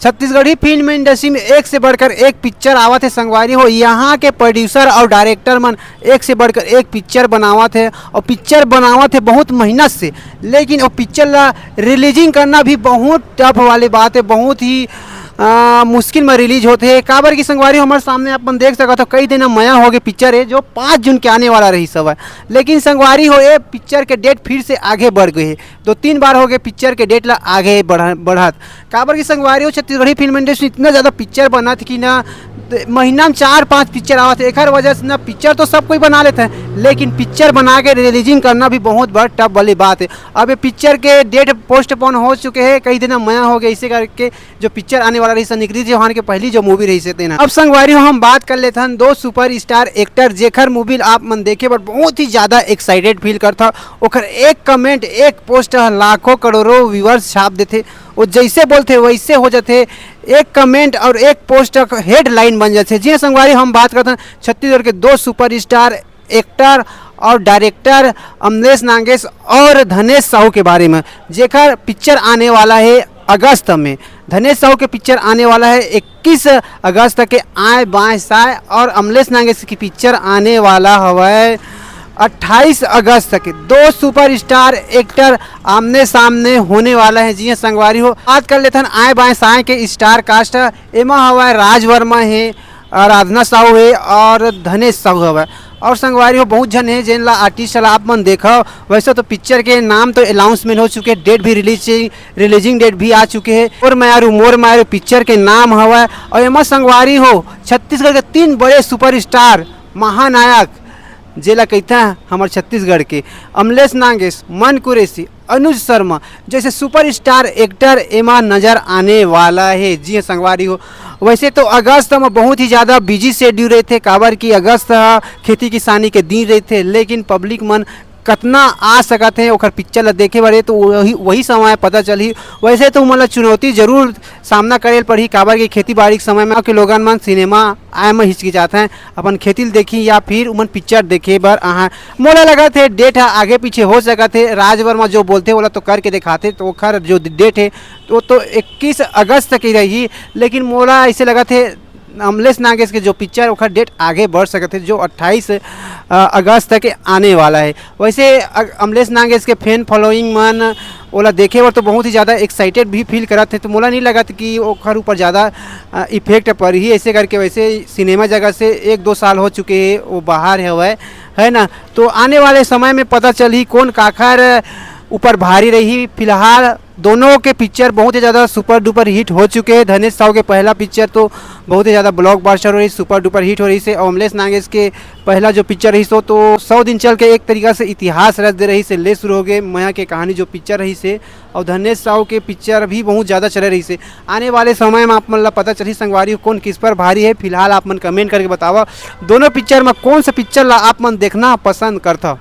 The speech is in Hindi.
छत्तीसगढ़ी फिल्म इंडस्ट्री में एक से बढ़कर एक पिक्चर आवत है संगवारी हो। यहाँ के प्रोड्यूसर और डायरेक्टर मन एक से बढ़कर एक पिक्चर बनावत है और पिक्चर बनावत है बहुत मेहनत से। लेकिन वो पिक्चर ला रिलीजिंग करना भी बहुत टफ वाली बात है, बहुत ही मुश्किल में रिलीज होते हैं। काबर की संगवारी हमारे सामने अपन देख सकते हो कई दिन मया हो गए पिक्चर है जो 5 जून के आने वाला रही सब है। लेकिन संगवारी हो ये पिक्चर के डेट फिर से आगे बढ़ गए है। 2-3 बार हो गए पिक्चर के डेट ला आगे बढ़त। काबर की संगवारी हो छत्तीसगढ़ी फिल्म इंडस्ट्री इतना ज़्यादा पिक्चर बनत कि ना महीना में 4-5 पिक्चर आवत है। एक वजह से ना पिक्चर तो सब कोई बना लेते हैं, लेकिन पिक्चर बना के रिलीजिंग करना भी बहुत बड़ा टफ वाली बात है। अब ये पिक्चर के डेट पोस्टपोन हो चुके हैं, कई दिन मया हो गया। इसे करके जो पिक्चर आने वाला रही निकृति चौहान के पहली जो मूवी रही से तेना। अब संगवारी हम बात कर लेते हैं 2 सुपर स्टार एक्टर जेखर मूवी आप मन देखे पर बहुत ही ज़्यादा एक्साइटेड फील करता। ओकर एक कमेंट एक पोस्ट लाखों करोड़ों व्यूअर्स छाप देते। वो जैसे बोलते वैसे हो जाते, एक कमेंट और एक पोस्ट हेडलाइन बन जाते। जी संगवारी हम बात करते हैं छत्तीसगढ़ के 2 सुपर स्टार एक्टर और डायरेक्टर अमलेश नागेश और धनेश साहू के बारे में। जेकर पिक्चर आने वाला है अगस्त में। धनेश साहू के पिक्चर आने वाला है 21 अगस्त के आए बाएं साए, और अमलेश नागेश की पिक्चर आने वाला है 28 अगस्त तक। 2 सुपर स्टार एक्टर आमने सामने होने वाला है। जी संगवारी हो बात कर लेते हैं आए बाएं साए के स्टार कास्ट। एमा हवा राज वर्मा है, आराधना साहू है और धनेश साहू हवा। और संगवारी हो बहुत जन है जिन ला आर्टिस्ट ला आप मन देखो। वैसे तो पिक्चर के नाम तो अनाउंसमेंट हो चुके हैं, डेट भी रिलीजिंग डेट भी आ चुके हैं। और मोर मारू पिक्चर के नाम हवा। और एमा संगवारी हो छत्तीसगढ़ के 3 बड़े सुपर स्टार महानायक जेला कहते हैं हमारे छत्तीसगढ़ के अमलेश नागेश, मन कुरैशी, अनुज शर्मा जैसे सुपर स्टार एक्टर एमा नज़र आने वाला है। जी संगवारी हो वैसे तो अगस्त में बहुत ही ज़्यादा बिजी शेड्यूल रहे थे। काबर की अगस्त खेती किसानी के दिन रहे थे, लेकिन पब्लिक मन कितना आ सकते हैं ओकर पिक्चर ला देखे बारे तो वही समय पता चली। वैसे तो मतलब चुनौती जरूर सामना करे पड़ी। काबर की खेती बाड़ी के समय में के लोगन मन सिनेमा आए में हिचकिचाते हैं अपन खेती देखी या फिर उमन पिक्चर देखे बर आहा। मोला लगा थे डेट आगे पीछे हो सकते। राज वर्मा जो बोलते बोला तो करके दिखाते, तो खर जो डेट है वो तो 21 अगस्त की रही। लेकिन मोला ऐसे लगा थे अमलेश नागेश के जो पिक्चर ओखर डेट आगे बढ़ सकते जो 28 अगस्त तक आने वाला है। वैसे अमलेश नागेश के फैन फॉलोइंग मन ओला देखे और तो बहुत ही ज़्यादा एक्साइटेड भी फील करते थे। तो मोला नहीं लगा कि ओखर ऊपर ज़्यादा इफेक्ट पड़ ही। ऐसे करके वैसे सिनेमा जगह से 1-2 साल हो चुके हैं वो बाहर है ना। तो आने वाले समय में पता चल ही कौन काखर ऊपर भारी रही। फिलहाल दोनों के पिक्चर बहुत ही ज़्यादा सुपर डुपर हिट हो चुके हैं। धनेश साहू के पहला पिक्चर तो बहुत ही ज़्यादा ब्लॉकबस्टर हो रही, सुपर डुपर हिट हो रही से। और अमलेश नागेश के पहला जो पिक्चर रही सो तो 100 दिन चल के एक तरीका से इतिहास रच दे रही से ले शुरू हो गए मया के कहानी जो पिक्चर रही से। और धनेश साहू के पिक्चर भी बहुत ज़्यादा चल रही से। आने वाले समय में आप मन ला पता चली संगवारी कौन किस पर भारी है। फिलहाल आप मन कमेंट करके बतावा दोनों पिक्चर में कौन सा पिक्चर ला आप मन देखना पसंद करता।